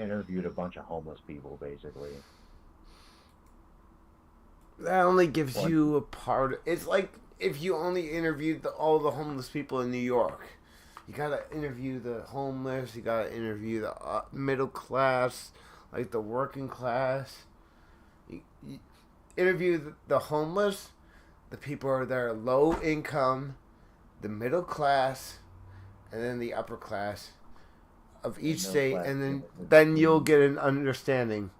interviewed a bunch of homeless people, basically. That only gives One, you a part. It's like if you only interviewed all the homeless people in New York. You gotta interview the homeless. You gotta interview the middle class, like the working class. You interview the homeless, the people that are low income, the middle class, and then the upper class of the each middle state, class and then people. you'll get an understanding.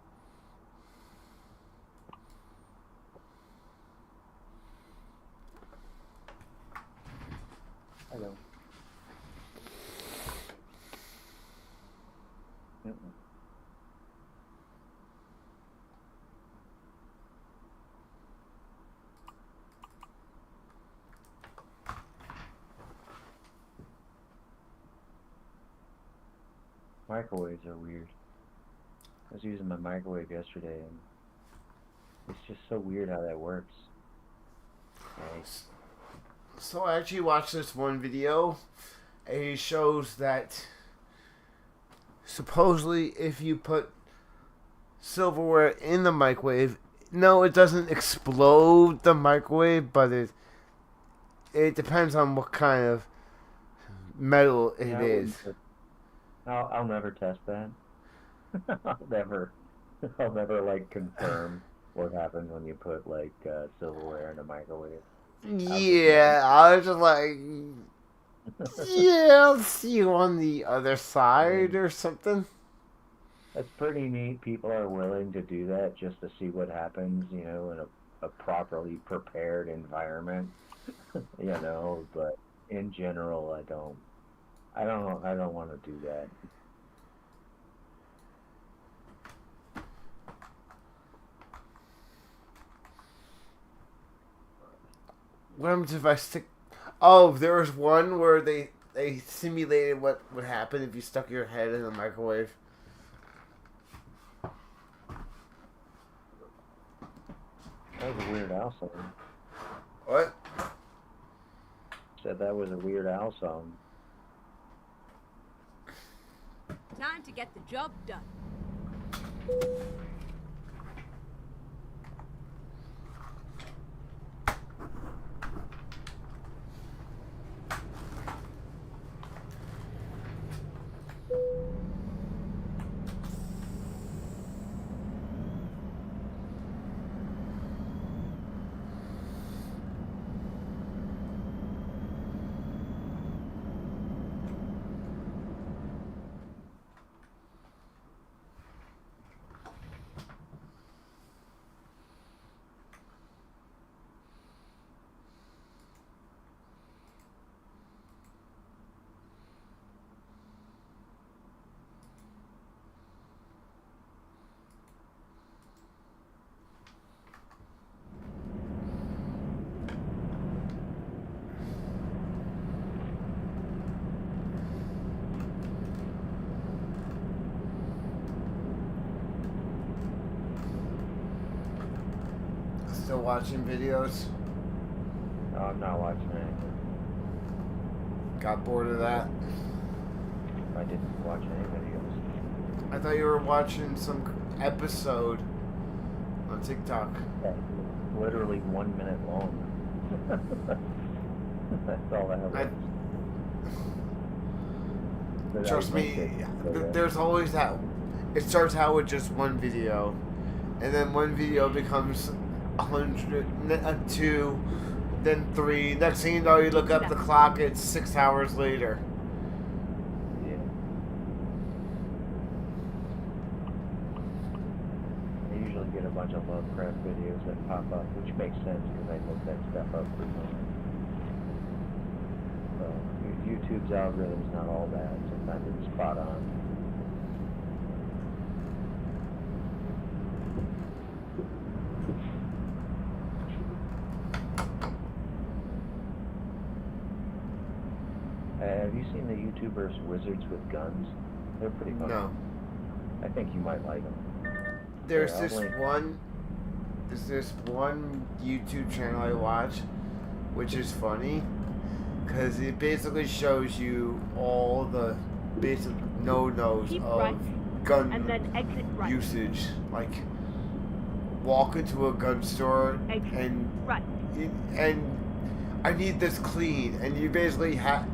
I don't. Mm-mm. Microwaves are weird. I was using my microwave yesterday, and it's just so weird how that works. Like, So I actually watched this one video. And it shows that supposedly if you put silverware in the microwave, no, it doesn't explode the microwave, but it depends on what kind of metal it yeah, I is. wouldn't. I'll never test that. I'll never, I'll never like confirm what happens when you put like silverware in a microwave. I'll just know. Yeah, I was just like, yeah, I'll see you on the other I side mean, or something. that's pretty neat. People are willing to do that just to see what happens, in a properly prepared environment, but in general, I don't want to do that. What happens if I stick? Oh, there was one where they simulated what would happen if you stuck your head in the microwave. That was a Weird Al song. What? Said that was a Weird Al song. Time to get the job done. Still watching videos. No, I'm not watching anything. Got bored of that. I didn't watch any videos. I thought you were watching some episode on TikTok. That's literally 1 minute long. That's all that was. I That trust was my me. kid. So, There's always that. It starts out with just one video, and then one video becomes 100, two, then three. Next thing you know, you look up the clock. It's 6 hours later. yeah. I usually get a bunch of Lovecraft videos that pop up, which makes sense because I look that stuff up frequently. So YouTube's algorithm's not all bad. Sometimes it's spot on. Have you seen the YouTubers Wizards with Guns? They're pretty funny. No, I think you might like them. there's Here, I'll this link. one. There's this one YouTube channel I watch, which is funny, because it basically shows you all the basic no-nos Keep of rising. gun and then exit right. usage. Like, walk into a gun store Exit and right. I need this clean, and you basically have,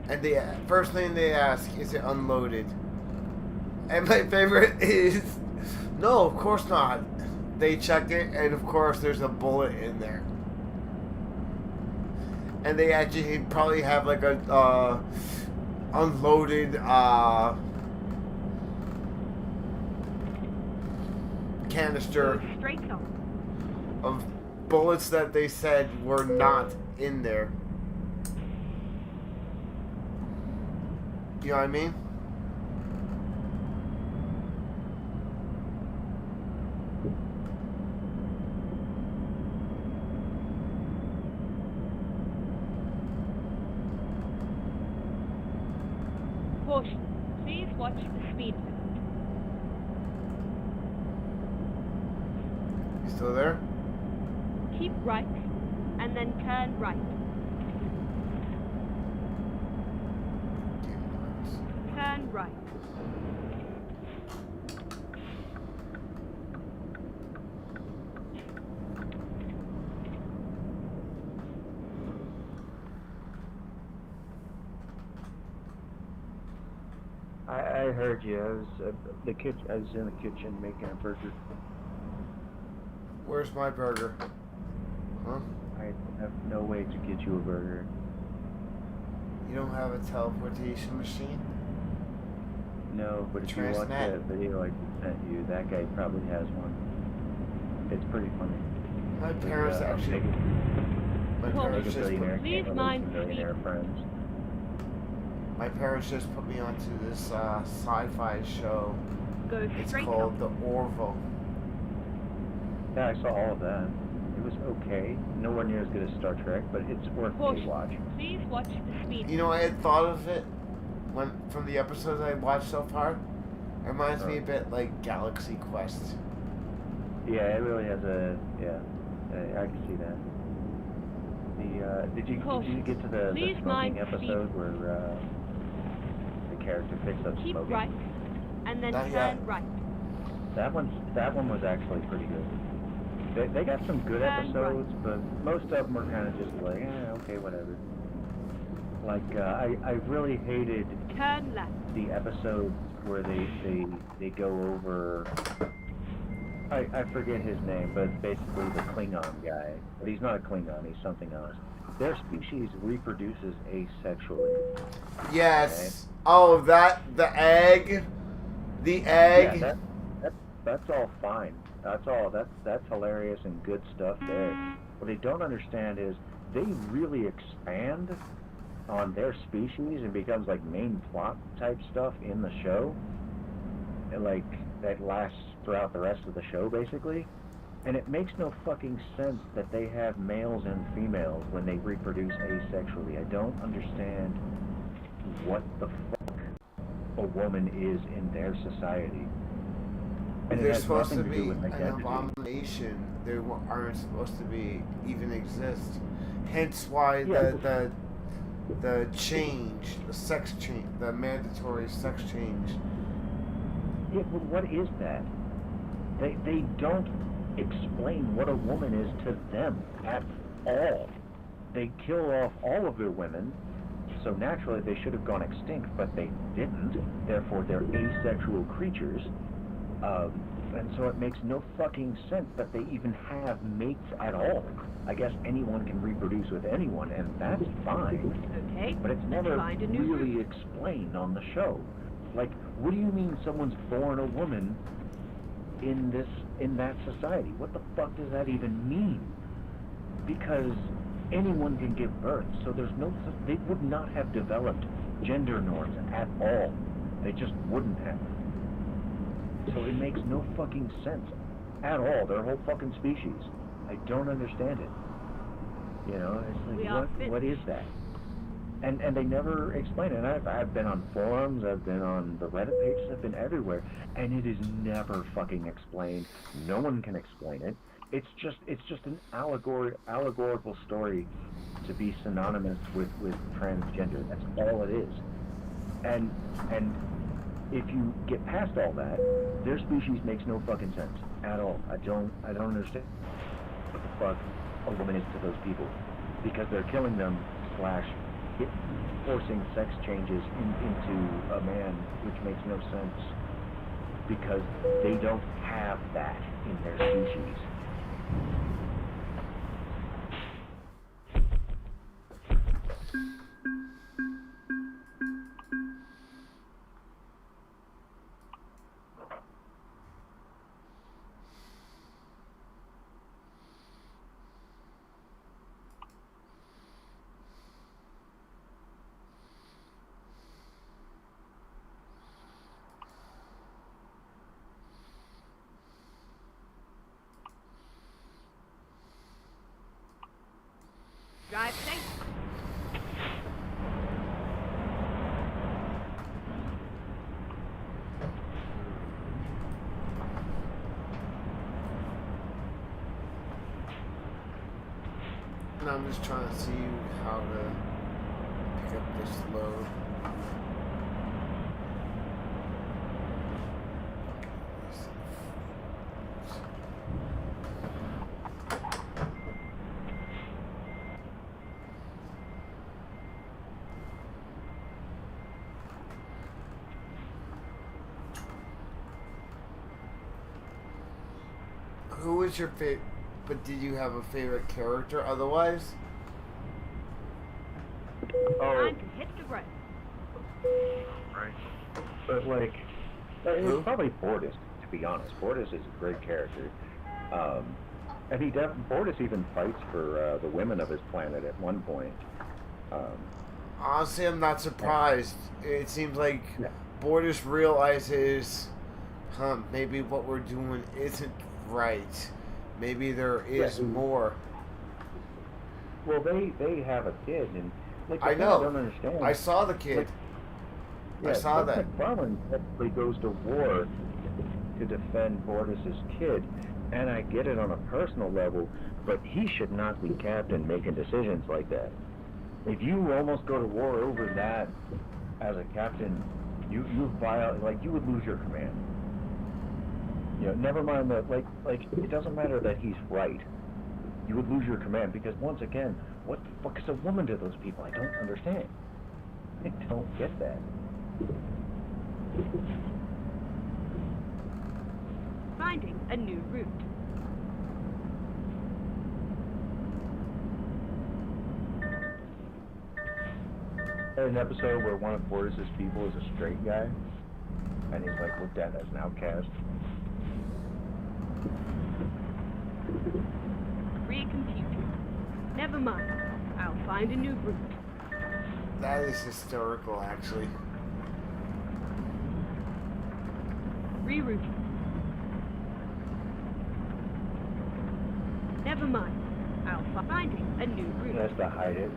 and the first thing they ask is it unloaded. And my favorite is, no, of course not. They check it, and of course there's a bullet in there. And they actually probably have like a unloaded canister Go straight on. of bullets that they said were not in there. You know what I mean? Caution. Please watch the speed limit. You still there? Keep right, and then turn right. Turn right. I heard you. I was I was in the kitchen making a burger. Where's my burger? Huh? I have no way to get you a burger. You don't have a teleportation machine? No, but if you watch Transnet. that video I sent you, that guy probably has one. It's pretty funny. My parents actually. My Well, parents Mega just billionaire put, Please can't mind relate to millionaire friends. my parents just put me onto this sci-fi show. Go It's straight called on. The Orville. Yeah, I saw all of that. It was okay. Nowhere near as good as Star Trek, but it's worth a Caution. watch. Please watch the speed You know, I had thought of it when from the episodes I watched so far. It reminds me a bit like Galaxy Quest. Yeah, it really has a I can see that. The did you get to the Please smoking mind episode where the character picks up Keep smoking? right, and then Not turn yet. right. That one was actually pretty good. They got some good Turn episodes, but most of them were kind of just like, okay, whatever. Like I really hated Turn left. the episode where they go over. I forget his name, but basically the Klingon guy. But he's not a Klingon, he's something else. Their species reproduces asexually. Yes. Oh, the egg. The egg. Yeah, that's all fine. That's hilarious and good stuff there. What they don't understand is they really expand on their species and becomes like main plot type stuff in the show. And like that lasts throughout the rest of the show basically. And it makes no fucking sense that they have males and females when they reproduce asexually. I don't understand what the fuck a woman is in their society. And it They're has supposed to nothing be do with an identity. abomination. They aren't supposed to be even exist. Hence why Yeah. the change, the sex change, the mandatory sex change. Yeah, but what is that? They don't explain what a woman is to them at all. They kill off all of their women, so naturally they should have gone extinct, but they didn't. Therefore, they're asexual creatures. And so it makes no fucking sense that they even have mates at all. I guess anyone can reproduce with anyone, and that's fine. Okay. But it's let's never find a new really route. explained on the show. Like, what do you mean someone's born a woman in that society? What the fuck does that even mean? Because anyone can give birth, so they would not have developed gender norms at all. They just wouldn't have. So it makes no fucking sense at all. Their whole fucking species. I don't understand it. You know, it's We are like, what is that? And they never explain it. And I've been on forums, I've been on the Reddit pages, I've been everywhere, and it is never fucking explained. No one can explain it. It's just an allegorical story to be synonymous with transgender. That's all it is. And if you get past all that, their species makes no fucking sense at all. I don't understand what the fuck a woman is to those people, because they're killing them slash forcing sex changes into a man, which makes no sense because they don't have that in their species. Drive safe. And I'm just trying to see how to pick up this load. Who was your favorite? But did you have a favorite character otherwise? Oh, Time to hit the road. right. But like, Who? it's probably Bortus, to be honest. Bortus is a great character. And Bortus even fights for the women of his planet at one point. Honestly, I'm not surprised. It seems like Yeah. Bortus realizes, maybe what we're doing isn't right. Maybe there is Yeah. more. Well, they have a kid, and like I the thing know. I don't understand. I saw the kid. Yeah, I saw Seth that. MacFarlane technically goes to war to defend Bortus's kid, and I get it on a personal level, but he should not be captain making decisions like that. If you almost go to war over that as a captain, you would lose your command. You know, never mind that like it doesn't matter that he's right. You would lose your command because once again, what the fuck is a woman to those people? I don't understand. I don't get that. Finding a new route. There's an episode where one of Bortus's people is a straight guy, and he's like looked at as an outcast. Recomputing. Never mind. I'll find a new route. That is hysterical, actually. Rerouting. Never mind. I'll finding a new He route. has to hide it.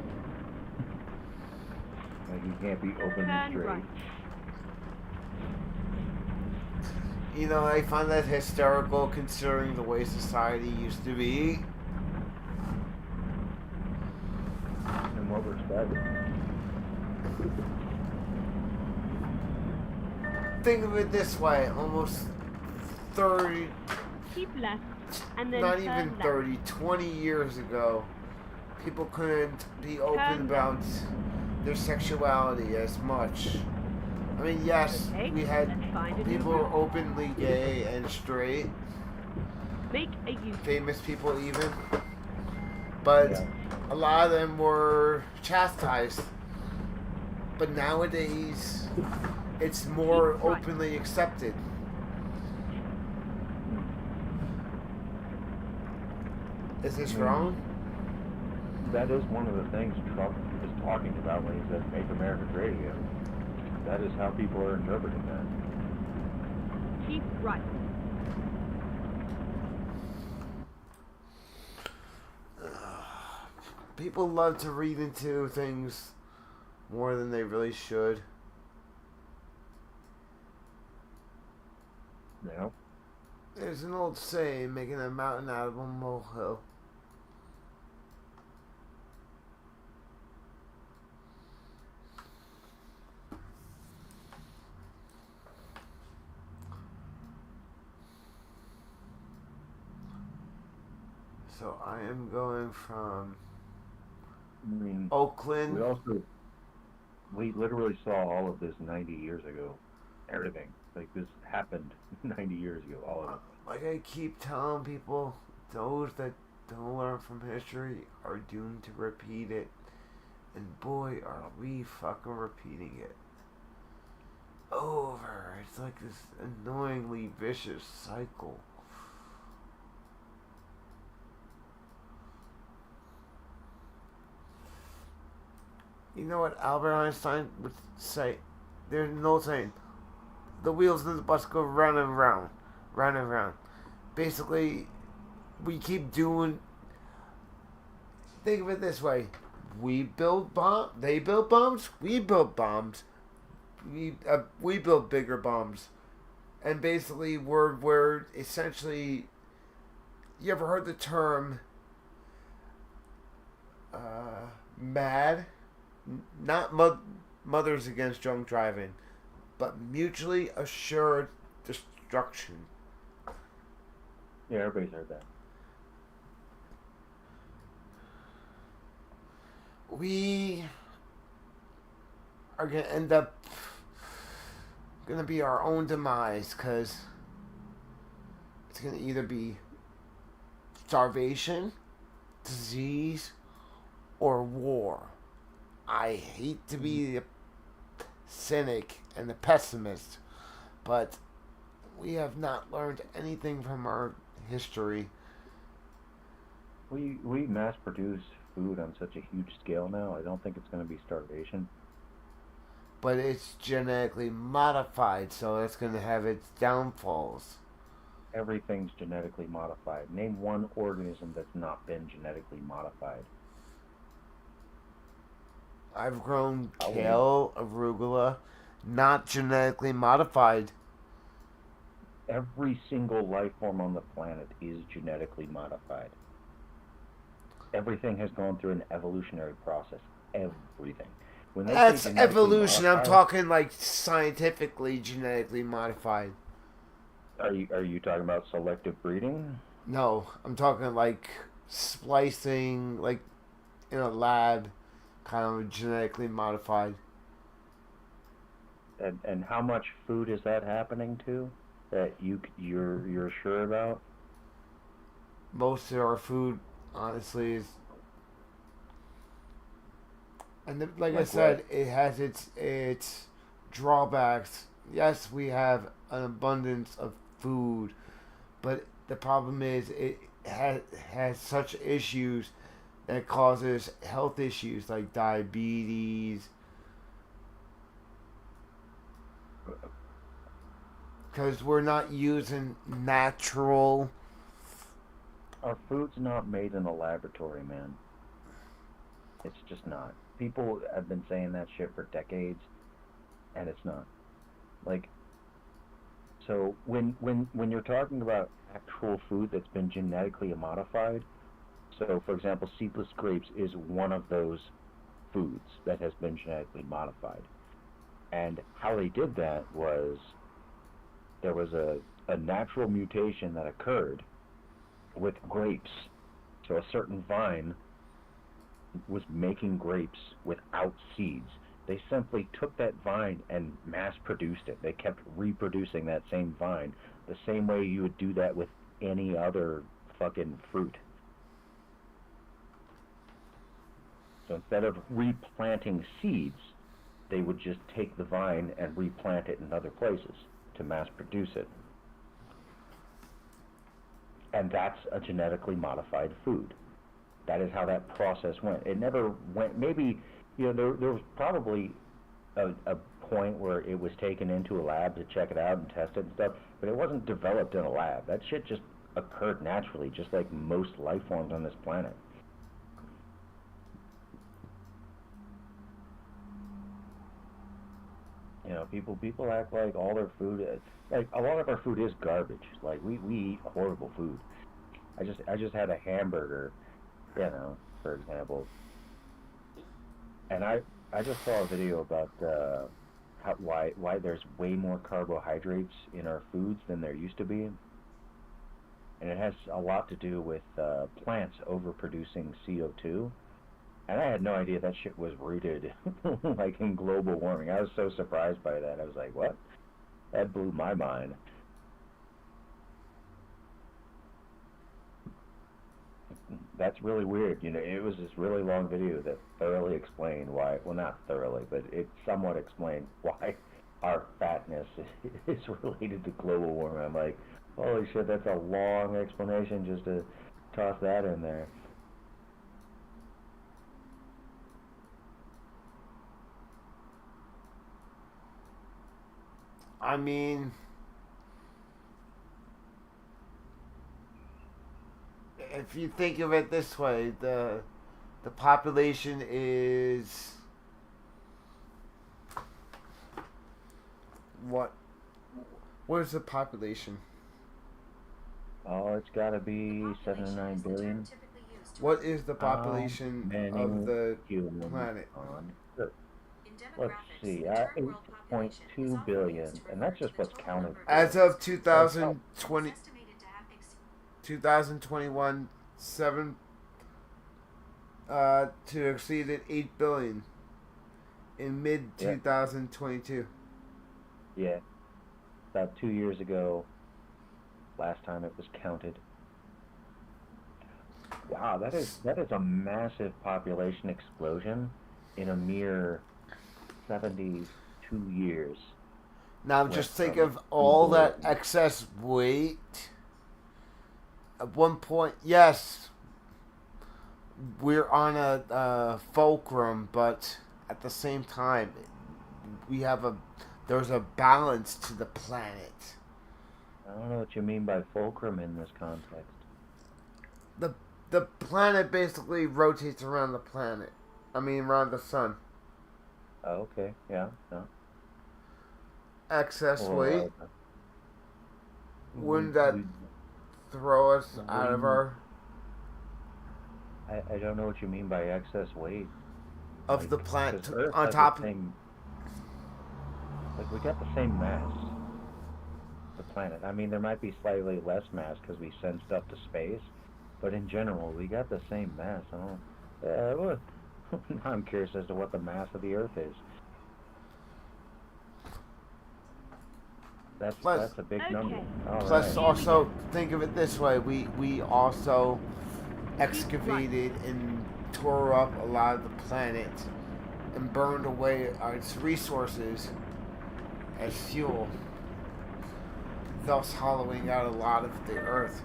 Like he can't be open and Turn straight. right. You know, I find that hysterical considering the way society used to be. In what respect? Think of it this way, almost 30, Keep left and then not turn even left. 30, 20 years ago, people couldn't be open Turn about their sexuality as much. I mean, yes, Okay, we had let's find a new people who were route. openly gay and straight, Make a U. famous people even, but Yeah. a lot of them were chastised. But nowadays, it's more Keep right. openly accepted. Is this wrong? That is one of the things Trump is talking about when he says "Make America Great Again." That is how people are interpreting that. Keep right. People love to read into things more than they really should. You know? There's an old saying, making a mountain out of a molehill. So I am going from I mean, Oakland. we literally saw all of this 90 years ago. Everything. Like, this happened 90 years ago, all of it. Like I keep telling people, those that don't learn from history are doomed to repeat it. And boy, are we fucking repeating it. Over. It's like this annoyingly vicious cycle. You know what Albert Einstein would say? There's no saying. The wheels of the bus go round and round. Round and round. Basically, we keep doing. Think of it this way: we build bomb. They build bombs. We build bombs. We build bigger bombs, and basically we're essentially. You ever heard the term? MAD, not mothers against drunk driving, but mutually assured destruction. Yeah, everybody's heard that. We are going to end up going to be our own demise because it's going to either be starvation, disease, or war. I hate to be the cynic and the pessimist, but we have not learned anything from our history. We mass produce food on such a huge scale now. I don't think it's going to be starvation. But it's genetically modified, so it's going to have its downfalls. Everything's genetically modified. Name one organism that's not been genetically modified. I've grown kale, arugula, not genetically modified. Every single life form on the planet is genetically modified. Everything has gone through an evolutionary process. Everything. When they That's say genetically evolution. I'm modified, talking like scientifically genetically modified. Are you talking about selective breeding? No, I'm talking like splicing, like in a lab, kind of genetically modified. And how much food is that happening to? That you're sure about? Most of our food, honestly, is, and like I said, it has its drawbacks. Yes, we have an abundance of food, but the problem is it has such issues that causes health issues like diabetes. Because we're not using natural. Our food's not made in a laboratory, man. It's just not. People have been saying that shit for decades, and it's not. Like, so when you're talking about actual food that's been genetically modified, so for example, seedless grapes is one of those foods that has been genetically modified. And how they did that was there was a natural mutation that occurred with grapes. So a certain vine was making grapes without seeds. They simply took that vine and mass produced it. They kept reproducing that same vine the same way you would do that with any other fucking fruit. So instead of replanting seeds, they would just take the vine and replant it in other places to mass produce it. And that's a genetically modified food. That is how that process went. It never went, maybe, there was probably a point where it was taken into a lab to check it out and test it and stuff, but it wasn't developed in a lab. That shit just occurred naturally, just like most life forms on this planet. People act like all their food, like a lot of our food is garbage. Like we eat horrible food. I just had a hamburger, for example, and I just saw a video about why there's way more carbohydrates in our foods than there used to be. and it has a lot to do with plants overproducing CO2. And I had no idea that shit was rooted like in global warming. I was so surprised by that. I was like, what? That blew my mind. That's really weird. You know, it was this really long video that thoroughly explained why, well, not thoroughly, but it somewhat explained why our fatness is related to global warming. I'm like, holy shit, that's a long explanation just to toss that in there. I mean, if you think of it this way, the population is what is the population? Oh, it's got to be 7 to 9 billion. What is the population of the planet? Let's see, 8.2 billion, and that's just what's counted. As of 2020, 2021, 7 to exceed 8 billion in mid 2022. Yeah, about 2 years ago, last time it was counted. Wow, that is a massive population explosion in a mere 72 years. Now just think of all that excess weight. At one point, yes, we're on a fulcrum, but at the same time, there's a balance to the planet. I don't know what you mean by fulcrum in this context. The planet basically rotates around around the sun. Oh, okay, yeah. Excess weight. Wouldn't that throw us out of our... I don't know what you mean by excess weight. Of the planet on top of... Like, we got the same mass. The planet. I mean, there might be slightly less mass because we send stuff to space, but in general, we got the same mass. Now I'm curious as to what the mass of the Earth is. That's a big number. Plus, also, think of it this way. We also excavated and tore up a lot of the planet and burned away its resources as fuel, thus hollowing out a lot of the Earth.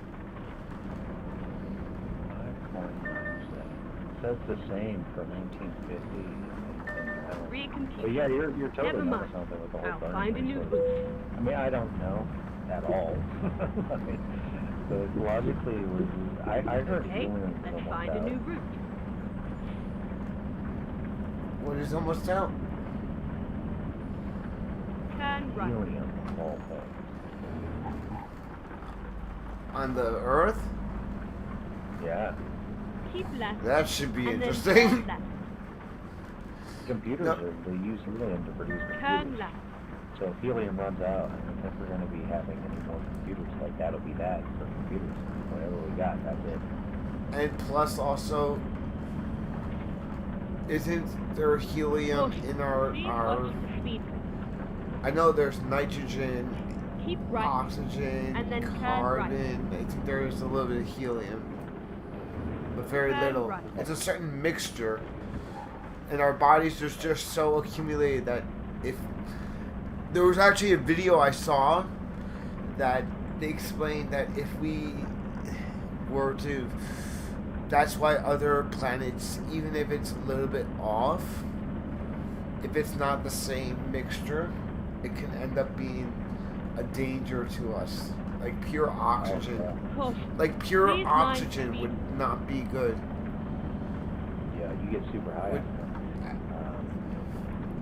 That's the same for 1950. Recompute. But yeah, you're totally Never onto mind. something with the whole I'll burning find a thing. new route. I mean, I don't know at all. I mean, but logically, I heard Okay, helium let's almost find a out. new route. What is almost out? Turn right. Helium, of all things. On the Earth? Yeah. Keep left. That should be and then interesting. turn left. Computers, they use helium to produce Turn computers. left. So if helium runs out, I don't think we're going to be having any more computers. Like, that'll be that for computers. Whatever we got, that's it. And plus also, isn't there helium in our... Please watch the speed. I know there's nitrogen, Keep right. oxygen, and then turn carbon. I think there's a little bit of helium, but very Turn little. right. It's a certain mixture, and our bodies are just so accumulated that if there was actually a video I saw that they explained that if we were to, that's why other planets, even if it's a little bit off, if it's not the same mixture, it can end up being a danger to us. Like pure oxygen. Push. Like pure Please oxygen mind would not be good. Yeah, you get super high. Would-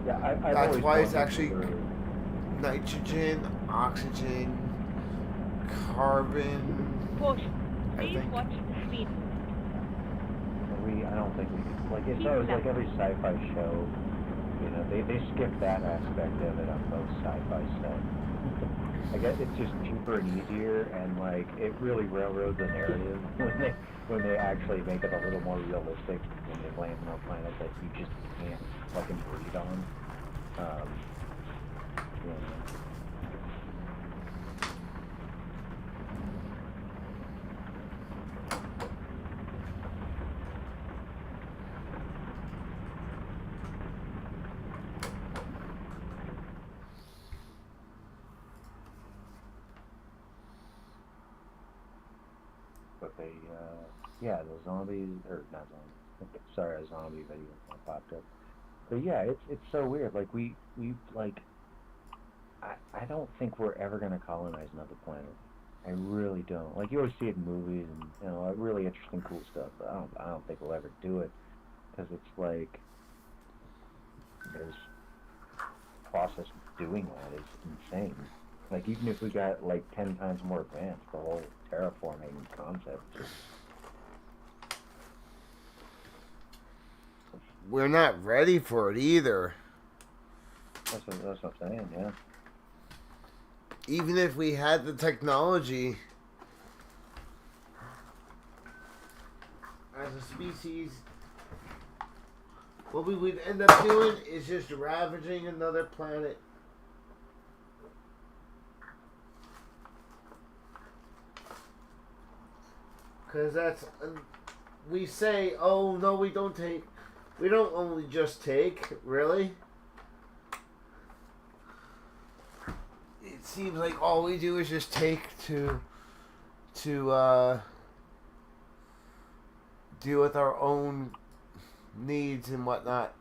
Yeah, I've That's always why it's wondered actually for- nitrogen, oxygen, carbon. Push. I Please think. watch the speed. I don't think we could, like, it's Keep always like left. every sci-fi show, you know, they skip that aspect of it on most sci-fi stuff. I guess it's just cheaper and easier, and like it really railroads the narrative when they actually make it a little more realistic when they land on a planet that you just can't fucking breathe on. Um, you know. But they, yeah, the zombies, or not zombies, sorry, a zombie video popped up. But yeah, it's so weird. Like we like, I don't think we're ever gonna colonize another planet. I really don't. Like you always see it in movies and really interesting, cool stuff. But I don't think we'll ever do it because it's like there's process of doing that is insane. Like even if we got like 10 times more advanced, the whole terraforming concept just We're not ready for it either. that's what I'm saying, yeah. Even if we had the technology as a species, what we would end up doing is just ravaging another planet. Because that's, we say, oh no, we don't take, we don't only just take, really? It seems like all we do is just take to deal with our own needs and whatnot.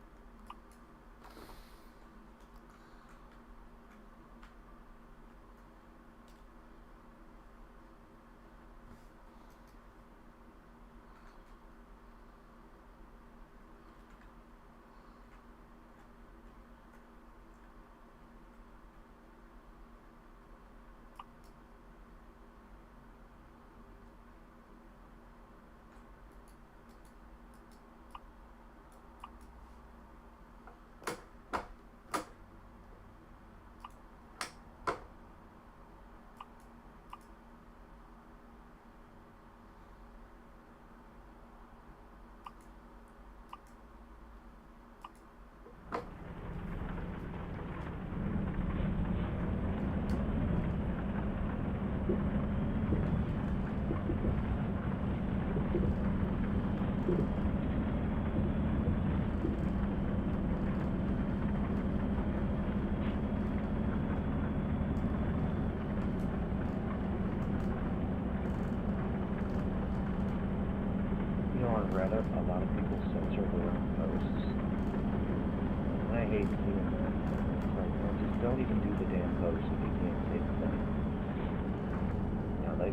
On Reddit, a lot of people censor their own posts. And I hate seeing that. It's like, well, just don't even do the damn post if you can't say the thing.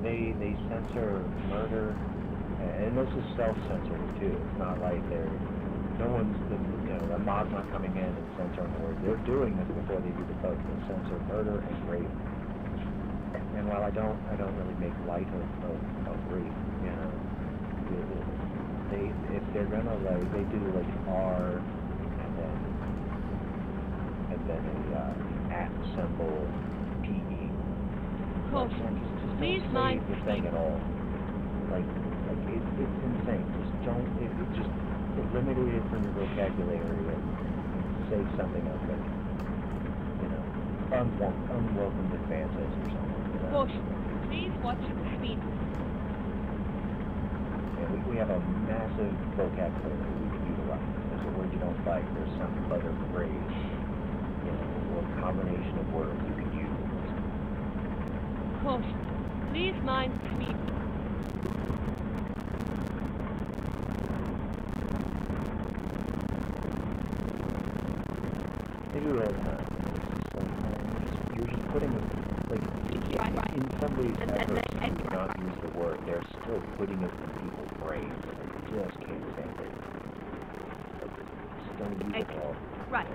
They censor murder, and this is self-censored too. It's not like no one's, a mod's not coming in and censoring the word. They're doing this before they do the post. They censor murder and rape. And while I don't really make light of rape, if they're gonna they do R and then a at symbol PE. Just please don't mind say the thing at all. Like it's insane. Just don't. Just eliminate it from your vocabulary and say something else like unwelcome advances or something. Caution. Please watch the speed. We have a massive vocabulary we can utilize. There's a word you don't like, there's some other phrase, or combination of words you can use. Caution. Please mind the speed. They do it all the time. You're just putting, in somebody's effort to not use the word, they're still putting it in people's brains. You just can't stand it. Just don't use it all. Right.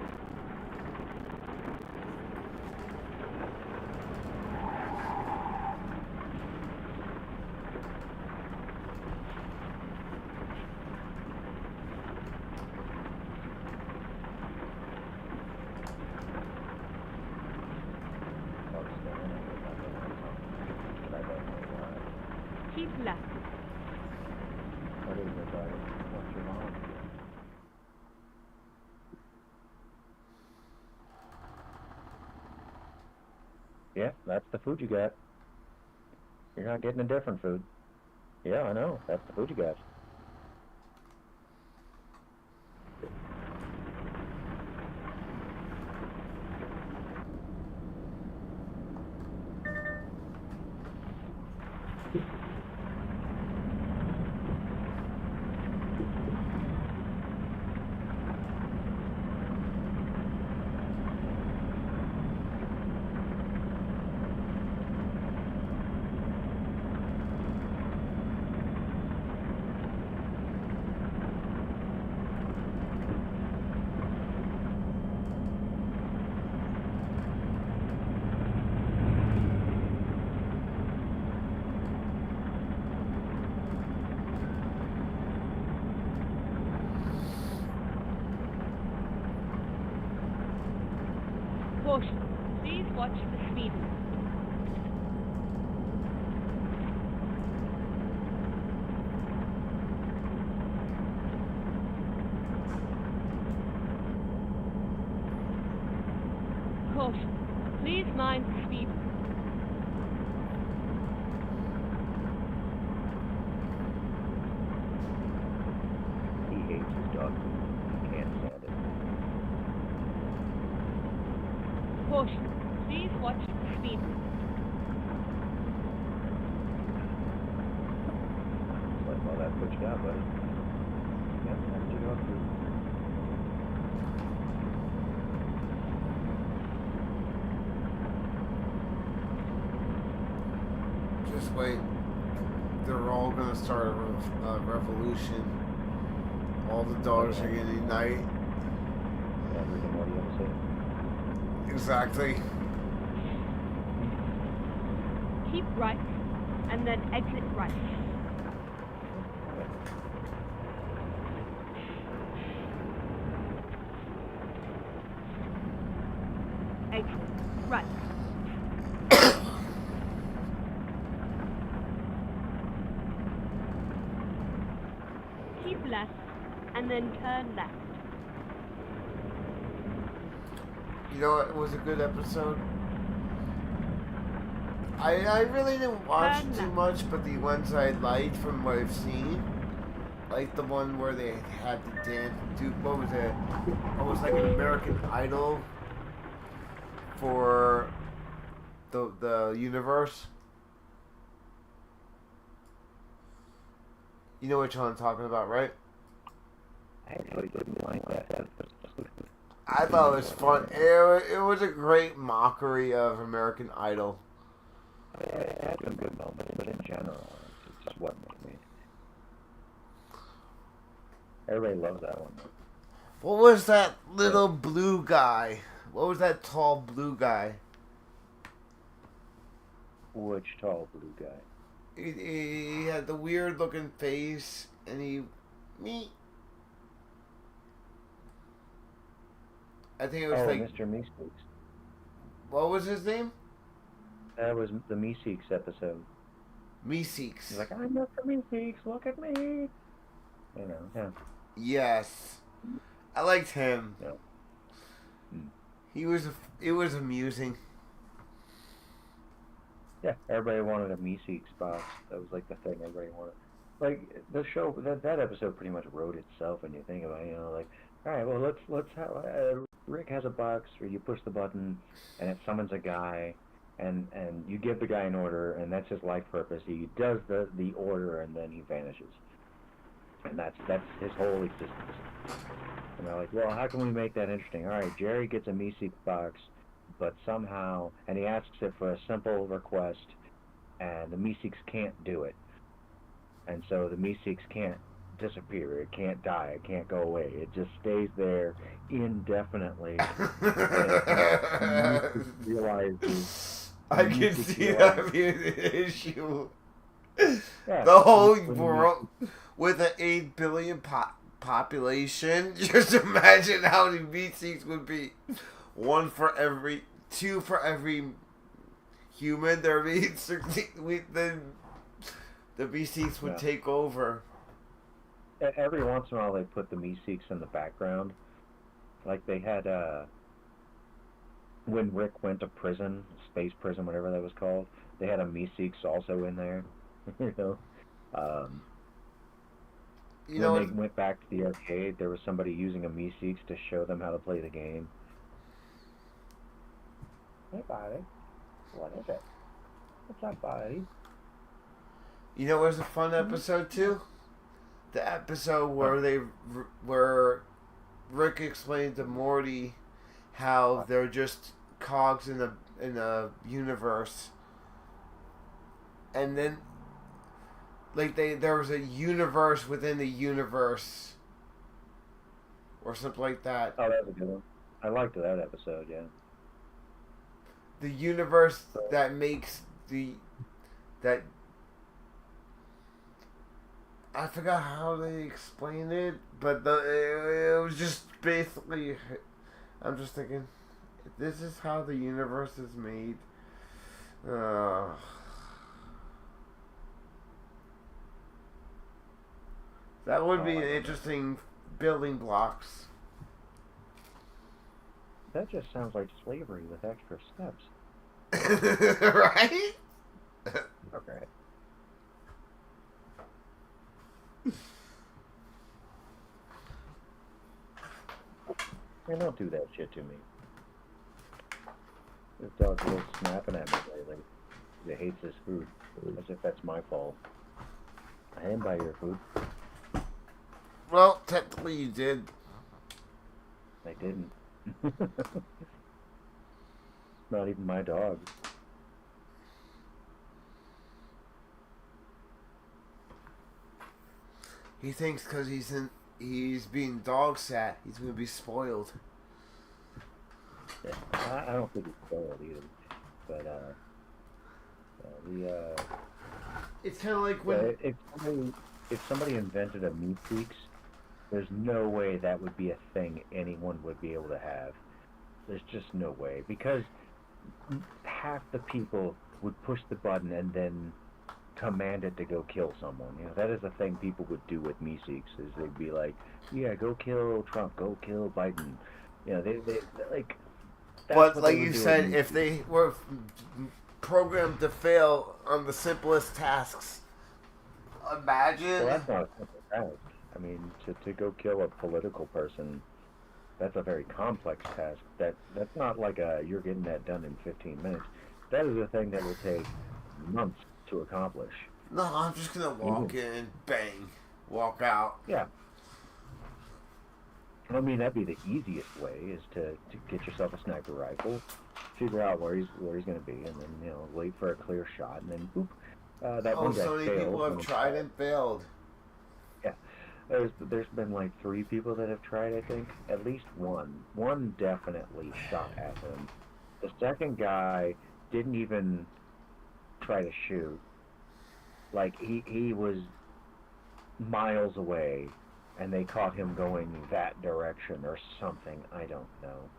What's your mom? Yeah, that's the food you got. You're not getting a different food. Yeah, I know. That's the food you got. Caution. Please watch the speed limit. Caution. Please mind the speed limit. He hates his dog food. He can't stand it. Caution. Please watch the speed limit. It's like, well, that's what you got, buddy. Yep, that's your dog food. Just wait. They're all gonna start a revolution. All the dogs are gonna unite. Yeah, Rick and Morty episode. Exactly. Keep right, and then exit right. Exit right. Keep left, and then turn left. You know what was a good episode? I really didn't watch it too much, but the ones I liked from what I've seen, like the one where they had to dance, what was it? It was like an American Idol for the universe. You know which one I'm talking about, right? I actually didn't like that episode. I thought it was fun. It was a great mockery of American Idol. It had some good moments, but in general, it just wasn't for me. Everybody loves that one. What was that little blue guy? What was that tall blue guy? Which tall blue guy? He had the weird looking face, and I think it was like Mr. Meeseeks. What was his name? That was the Meeseeks episode. Meeseeks. He's like, I'm Mr. Meeseeks, look at me. You know, yeah. Yes, I liked him. Yeah. It was amusing. Yeah, everybody wanted a Meeseeks box. That was like the thing everybody wanted. Like the show, that episode pretty much wrote itself. When you think about it, you know, like, all right, well, let's have Rick has a box where you push the button and it summons a guy, and you give the guy an order, and that's his life purpose. He does the order, and then he vanishes, and that's his whole existence. And they're like, well, how can we make that interesting? All right, Jerry gets a Meeseeks box, but somehow, and he asks it for a simple request, and the Meeseeks can't do it. And so the Meeseeks can't disappear. It can't die. It can't go away. It just stays there indefinitely. And realizes... I can see that being an issue. Yeah, the whole world, with an 8 billion population, just imagine how many Meeseeks would be. Two for every human. There be the Meeseeks would take over. every once in a while they put the Meeseeks in the background. Like they had when Rick went to prison, space prison, whatever that was called. They had a Meeseeks also in there. You know. When they went back to the arcade, there was somebody using a Meeseeks to show them how to play the game. Hey, buddy. What is it? What's up, buddy? You know, it was a fun episode too. The episode where Rick explained to Morty how they're just cogs in a universe, and then like there was a universe within the universe, or something like that. Oh, that was a good one. I liked that episode. Yeah. The universe that makes that. I forgot how they explained it, but it was just basically. I'm just thinking, this is how the universe is made. That would be an interesting building blocks. That just sounds like slavery with extra steps. Right? Okay. Man, don't do that shit to me. This dog's a little snapping at me lately. He hates his food. As if that's my fault. I didn't buy your food. Well, technically you did. I didn't. Not even my dog. He thinks because he's being dog sat, he's gonna be spoiled. Yeah, I don't think he's spoiled either. But it's kind of like when if somebody invented a Meeseeks, there's no way that would be a thing anyone would be able to have. There's just no way, because half the people would push the button and then command it to go kill someone. You know, that is the thing people would do with Meeseeks, is they'd be like, yeah, go kill Trump, go kill Biden. You know, they like. But like you said, if they were programmed to fail on the simplest tasks, imagine. Well, that's not a simple task. I mean, to go kill a political person, that's a very complex task. That's not like you're getting that done in 15 minutes. That is a thing that will take months to accomplish. No, I'm just gonna walk in, bang, walk out. Yeah. I mean, that'd be the easiest way, is to get yourself a sniper rifle, figure out where he's going to be, and then wait for a clear shot, and then boop. That one guy so many failed. people have tried and failed. Yeah. There's been like 3 people that have tried, I think. At least one. One definitely shot at him. The second guy didn't even try to shoot. Like, he was miles away, and they caught him going that direction or something. I don't know.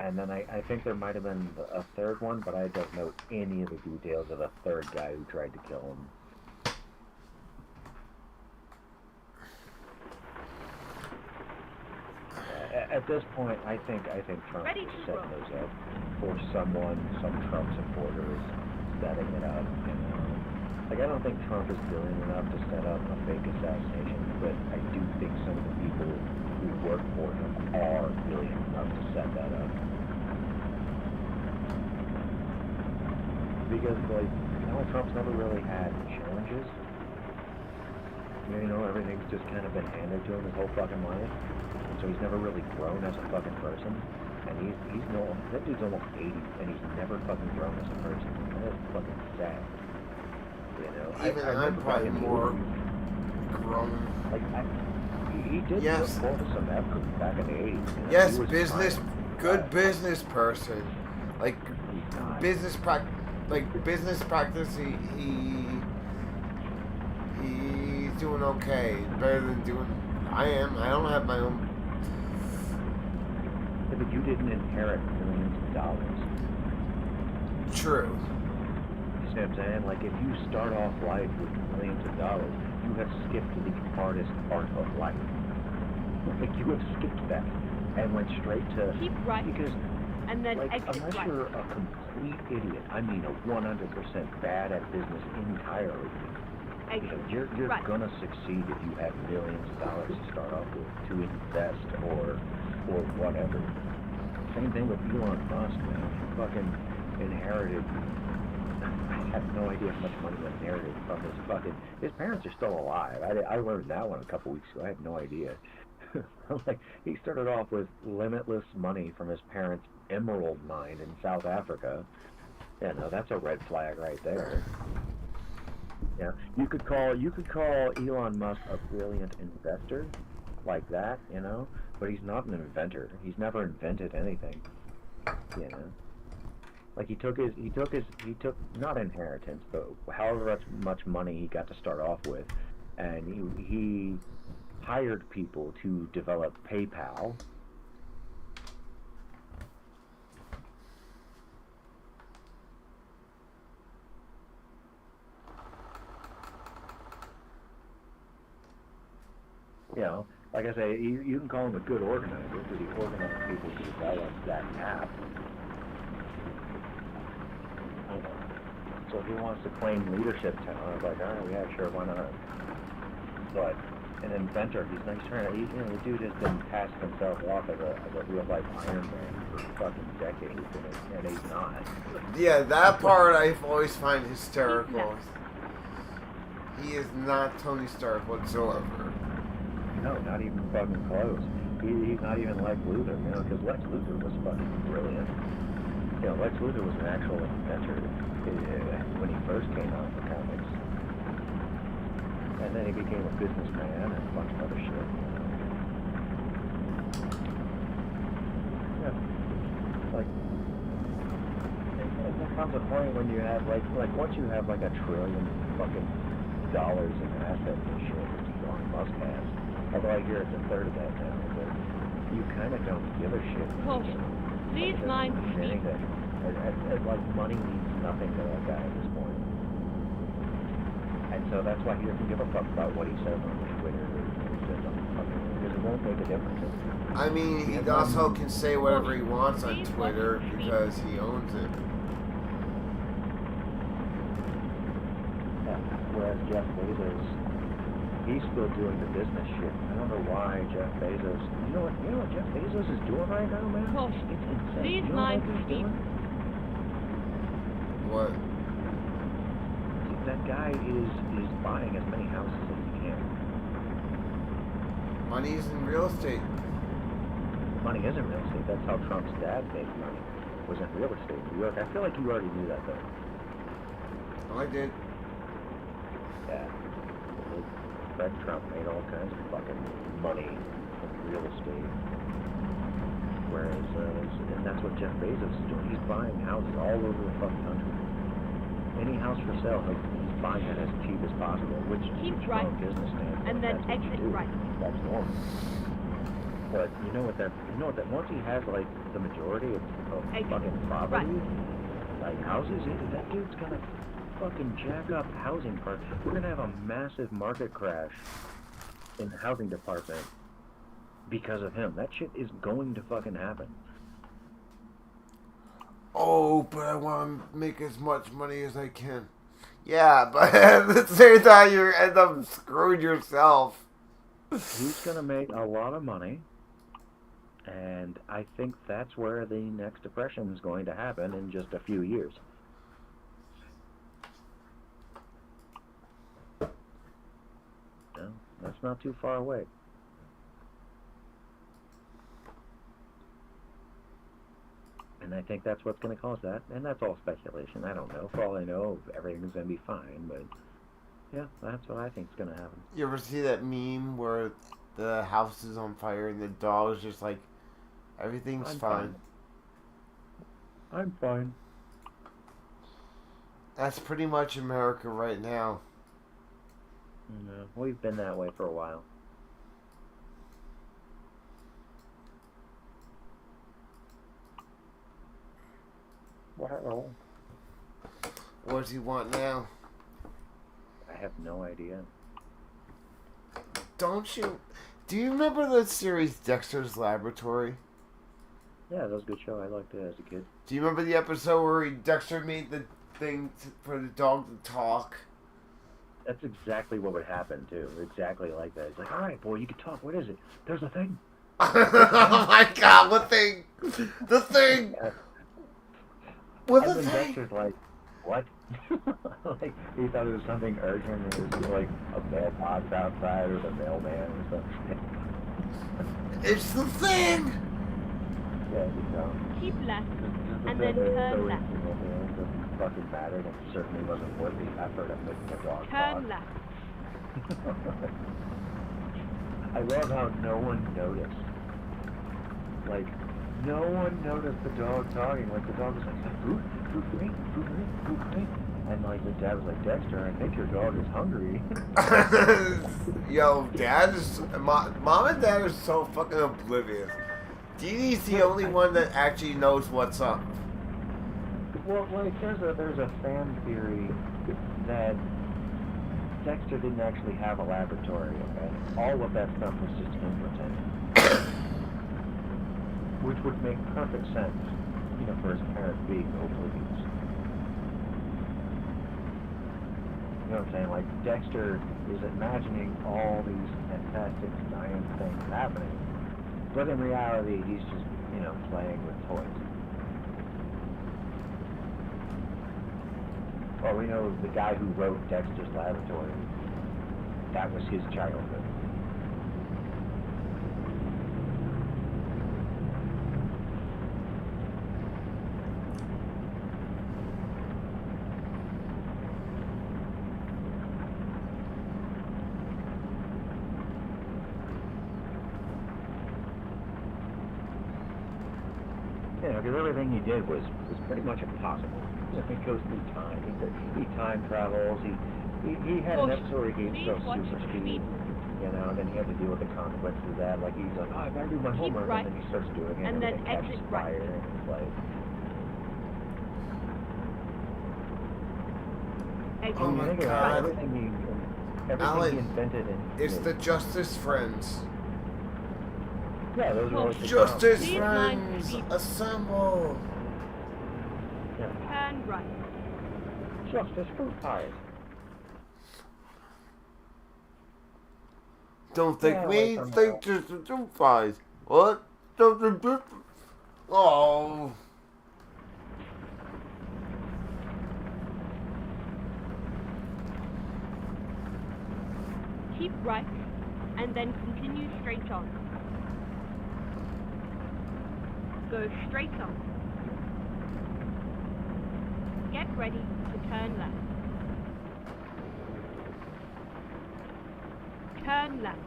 And then I think there might have been a third one, but I don't know any of the details of the third guy who tried to kill him. At this point, I think Trump is setting those up, or some Trump supporter is setting it up. Like, I don't think Trump is doing enough to set up a fake assassination, but I do think some of the people who work for him are doing enough to set that up. Because, like, Donald Trump's never really had challenges. Everything's just kind of been handed to him his whole fucking life. So he's never really grown as a fucking person. And that dude's almost 80, and he's never fucking grown as a person. And that's fucking sad. Even I'm probably more grown. Like, he did put some effort back in the 80s. Yes, good business person. Like, business practice, he's doing okay. Better than I don't have my own. Yeah, but you didn't inherit millions of dollars. True. You see what I'm saying? Like, if you start off life with millions of dollars, you have skipped the hardest part of life. Like, you have skipped that and went straight to... Keep right, Because, and then like, exit unless right. you're a complete idiot, I mean a 100% bad at business entirely, Exit you're right. gonna succeed if you have millions of dollars to start off with, to invest or whatever. Same thing with Elon Musk, man. He fucking inherited... I have no idea how much money he inherited from his parents are still alive. I learned that one a couple weeks ago. I had no idea. Like, he started off with limitless money from his parents' emerald mine in South Africa. Yeah, no, that's a red flag right there. Yeah, you could call Elon Musk a brilliant investor, like that, but he's not an inventor. He's never invented anything, Like, he took not inheritance, but however much money he got to start off with, and he hired people to develop PayPal. Like I say, you can call him a good organizer because he organized people to develop that app. So if he wants to claim leadership talent, I was like, all right, yeah, sure, why not? But an inventor, he's trying to, the dude has been passing himself off as a real life Iron Man for fucking decades, and he's not. Yeah, that part I've always find hysterical. He is not Tony Stark whatsoever. No, not even fucking close. He's not even Lex Luthor, because Lex Luthor was fucking brilliant. Lex Luthor was an actual inventor when he first came out in the comics. And then he became a businessman and a bunch of other shit. Yeah. Like, there comes a point when you have, like once you have, like, $1 trillion fucking dollars in assets and shit that Elon Musk has, although I hear it's a third of that now, but you kind of don't give a shit. Caution. These lines mean anything. Like, money means nothing to that guy at this point. And so that's why he doesn't give a fuck about what he says on Twitter because it won't make a difference. I mean, he also can say whatever he wants on Twitter because he owns it. Yeah. Whereas Jeff Bezos, he's still doing the business shit. I don't know why Jeff Bezos... You know what Jeff Bezos is doing right now, man? Caution. It's insane. These You know lines what he's doing? What? That guy is buying as many houses as he can. Money's in real estate. Money isn't real estate. That's how Trump's dad made money. Was in real estate in New York. I feel like you already knew that, though. Oh, I did. Yeah. Fred Trump made all kinds of fucking money from real estate. Whereas, and that's what Jeff Bezos is doing. He's buying houses all over the fucking country. Any house for sale, he's buying it as cheap as possible, which Keep is right, a businessman. and then That's what you exit do. right. That's normal. But you know what that once he has like the majority of Exit fucking property, right. like houses, that dude's gonna fucking jack up housing part. We're gonna have a massive market crash in the housing department because of him. That shit is going to fucking happen. Oh, but I want to make as much money as I can. Yeah, but at the same time, you end up screwing yourself. He's gonna make a lot of money, and I think that's where the next depression is going to happen in just a few years. No, that's not too far away. And I think that's what's going to cause that. And that's all speculation. I don't know. For all I know, everything's going to be fine. But, yeah, that's what I think is going to happen. You ever see that meme where the house is on fire and the dog's just like, everything's fine? I'm fine. That's pretty much America right now. No, we've been that way for a while. Wow. What does he want now? I have no idea. don't you? Do you remember the series Dexter's Laboratory? Yeah, that was a good show. I liked it as a kid. Do you remember the episode where Dexter made the thing for the dog to talk? That's exactly what would happen, too. Exactly like that. It's like, all right, boy, you can talk. What is it? There's a thing. Oh my god, what thing? The thing! What And the then thing? Dexter's like, what? Like, he thought it was something urgent. It was like a mailbox outside or the mailman or something. It's the thing! Yeah, you know. Keep left, Just and that then it's turn so left. insignificant, it doesn't fucking matter. And it certainly wasn't worth the effort of making a dog Turn talk. left. I love how no one noticed. Like, no one noticed the dog talking. Like, the dog was like, food? Food for me? Food for me? Food for me? And, like, the dad was like, Dexter, I think your dog is hungry. Yo, Mom and Dad are so fucking oblivious. Dee Dee's the only one that actually knows what's up. Well, like, there's a fan theory that Dexter didn't actually have a laboratory, okay? All of that stuff was just him pretending. Which would make perfect sense, you know, for his parents being oblivious. You know what I'm saying? Like, Dexter is imagining all these fantastic science things happening, but in reality, he's just, you know, playing with toys. Well, we know the guy who wrote Dexter's Laboratory, that was his childhood. You know, because everything he did was pretty much impossible. You know, he goes through time. He time travels. He had an episode where he gave himself super speed. You know, and then he had to deal with the consequences of that. Like, he's like, oh, I better do my homework. right, And then he starts doing it. and then it catches exit right. fire. And it's like, Exit Oh my think about God. everything Alan, he invented. It's the Justice Friends. Yeah, those are always the Justice These lines Friends, speak. assemble! Turn right. Justice Fruit Pies. Don't think Yeah, me, like think just the two flies. What? Oh. Keep right, and then continue straight on. Go straight on. Get ready to turn left. Turn left.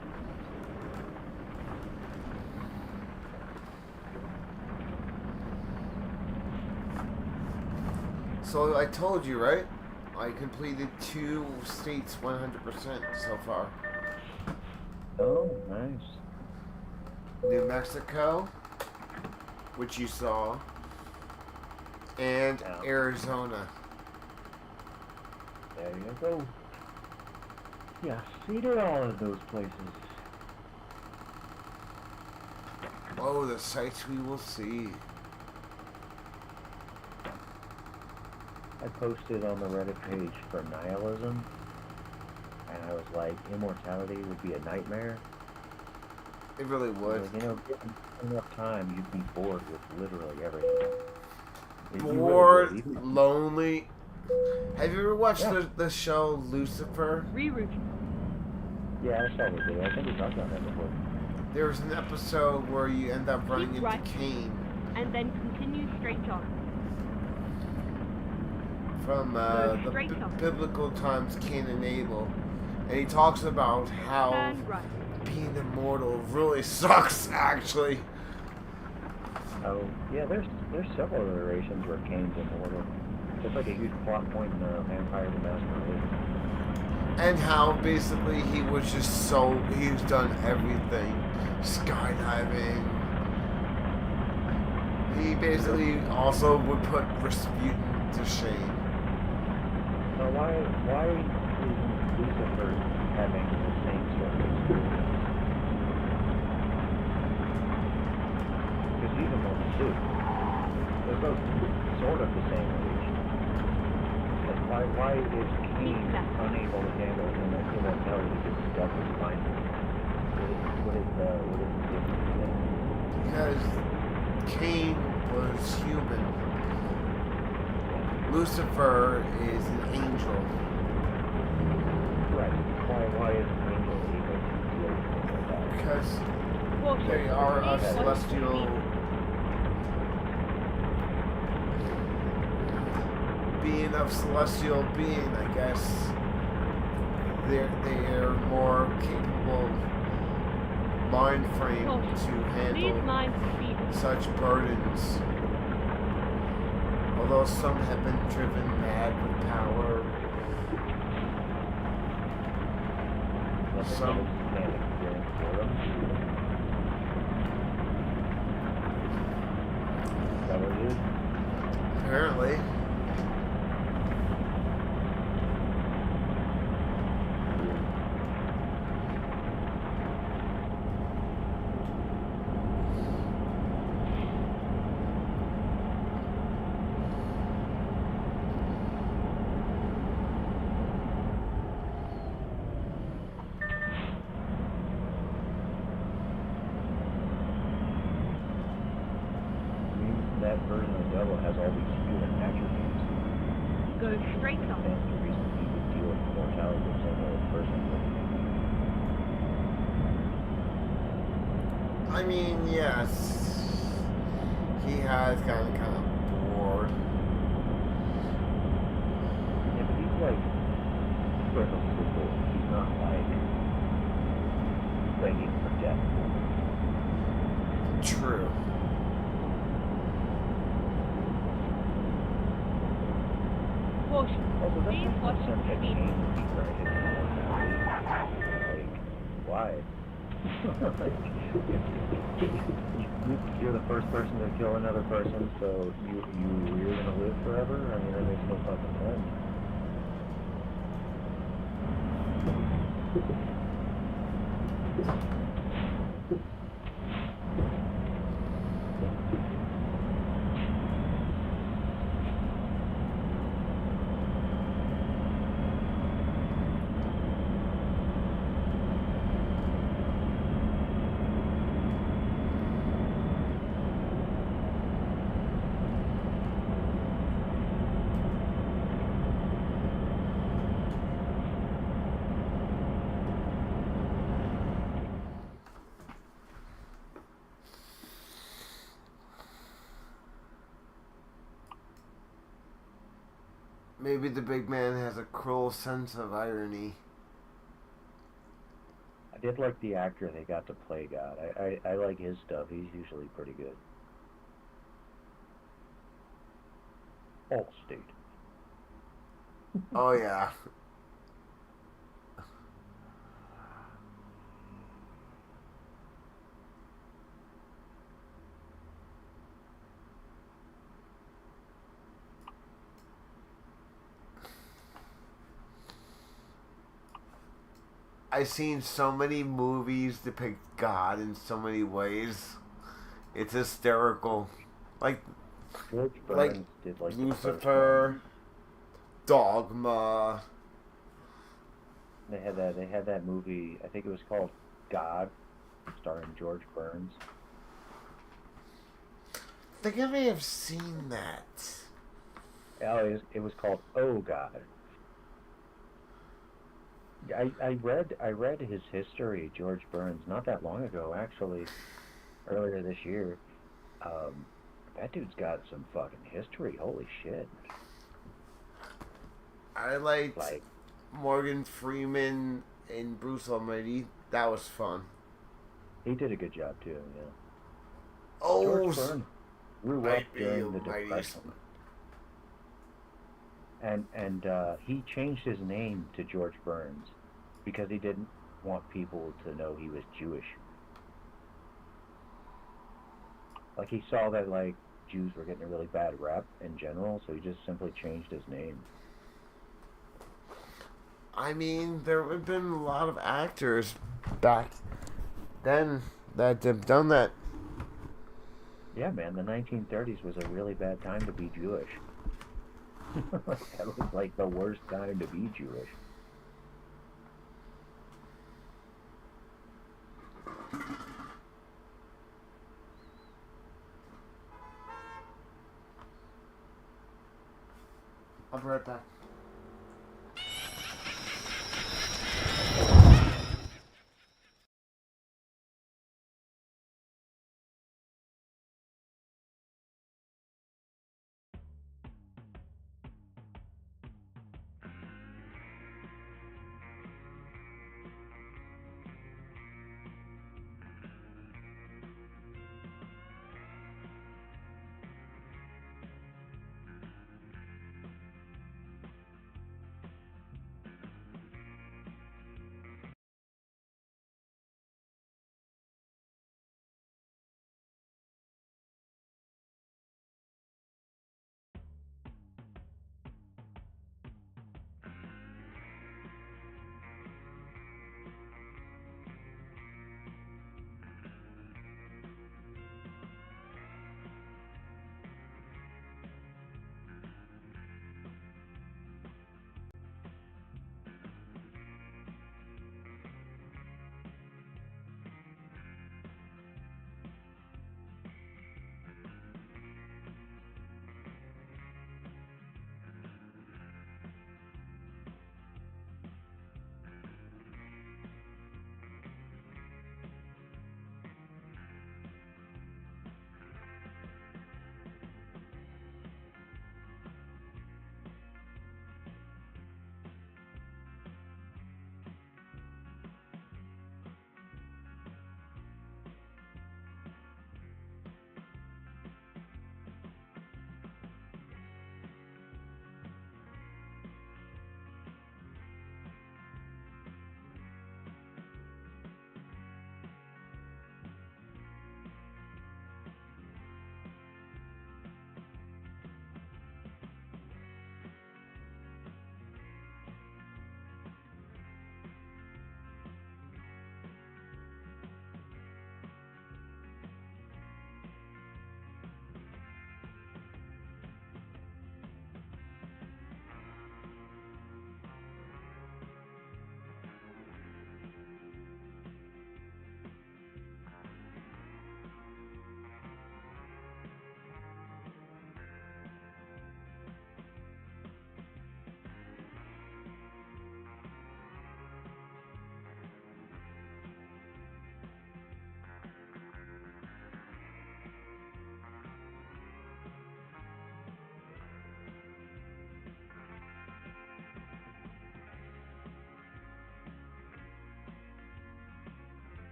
So I told you, right? I completed 2 states 100% so far. Oh, nice. New Mexico, which you saw, and Yeah. Arizona. There you go. Yeah, seated all of those places. Oh, the sights we will see. I posted on the Reddit page for nihilism, and I was like, immortality would be a nightmare. It really would. Like, you know, given enough time, you'd be bored with literally everything. You really Bored, would. Even- lonely. Have you ever watched Yeah. the show Lucifer? Reroute. Yeah, I saw the video. I think we talked about that before. There was an episode where you end up running into right. Cain And then continue straight on. from Go the straight on. biblical times, Cain and Abel, and he talks about how Turn right. being immortal really sucks, actually. Oh, yeah, there's several iterations where Kane's immortal. It's like a huge plot point in Vampire the Masquerade. And how basically he was just so, he's done everything. Skydiving. He basically also would put Rasputin to shame. So why isn't Lucifer having the same sort of experience? too. They're both sort of the same age. Like, why is Cain unable to handle him? He won't know he just stuck his mind. What is the difference there? Because Cain was human. Lucifer is an angel. Right. Why is an angel able to do anything like that? Because Caution. they are a Please watch the celestial speed. being of celestial being, I guess. They're more capable mind frame Caution. to Please handle mind the speed. such burdens. Although some have been driven mad with power, some can't experience boredom. Is that what it is? apparently. That version of the devil has all these human attributes. Go straight up. That's the reason he would deal with mortality the same way as a person would. I mean, yes, he has gotten kind of bored. Yeah, but he's like perfectly cool. He's not like begging for death. True. Caution. Also, that's Please not watch the the sense that speed. Cain would be granted immortality. Like, why? You're the first person to kill another person, so you're gonna live forever? I mean, that makes no fucking sense. Maybe the big man has a cruel sense of irony. I did like the actor they got to play God. I like his stuff. He's usually pretty good. Allstate. Oh, yeah. I've seen so many movies depict God in so many ways. It's hysterical. Like George Burns Like did like the first Lucifer, one. Dogma. They had that movie. I think it was called God, starring George Burns. I think I may have seen that. Oh, it was called Oh God. I read his history, George Burns, not that long ago, actually, earlier this year. That dude's got some fucking history. Holy shit! I liked Like, Morgan Freeman and Bruce Almighty. That was fun. he did a good job too. Yeah. Oh, George Burns grew up might be during the Almighty. Depression, and he changed his name to George Burns because he didn't want people to know he was Jewish. Like, he saw that, like, Jews were getting a really bad rep in general, so he just simply changed his name. I mean, there have been a lot of actors back then that have done that. Yeah, man, the 1930s was a really bad time to be Jewish. That was like the worst time to be Jewish. I'll be right back.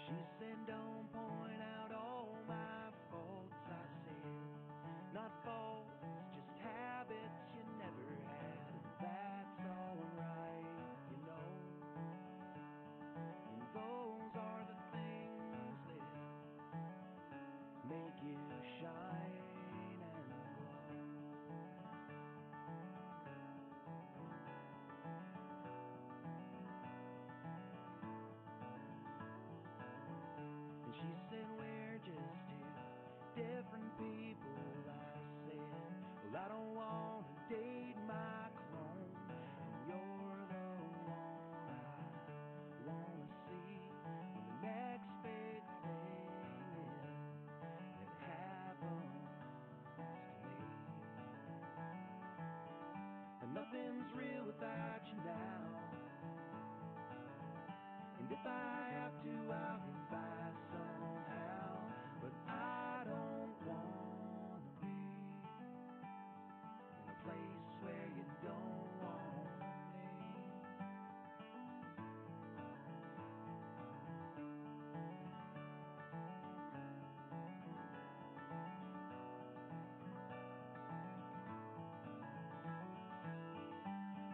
She said, don't point out all my faults. I said, not faults, just habits you never had. That's alright, you know. And those are the things that make you shine and glow. And she said, we're just two people, I said, well, I don't want to date my clone. And you're the one I want to see when the next big thing is that happens to me. And nothing's real without you now. And if I have to, I'll get by somehow. But I don't want to be in a place where you don't want me.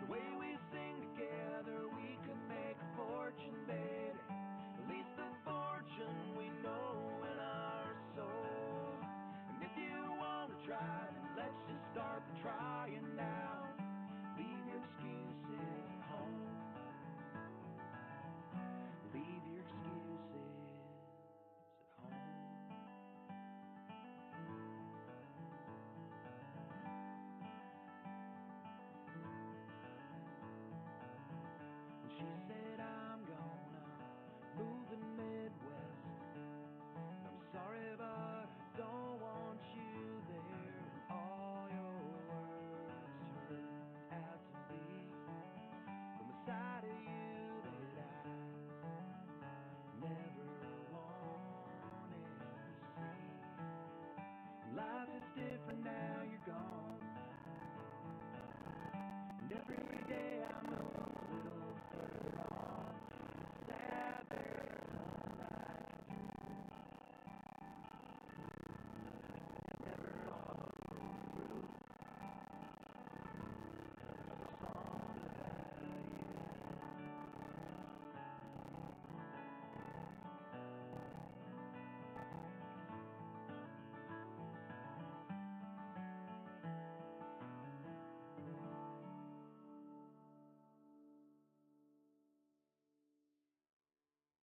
The way we sing together, we could make a fortune, baby. At least the fortune we know in our soul. And if you want to try, then let's just start by trying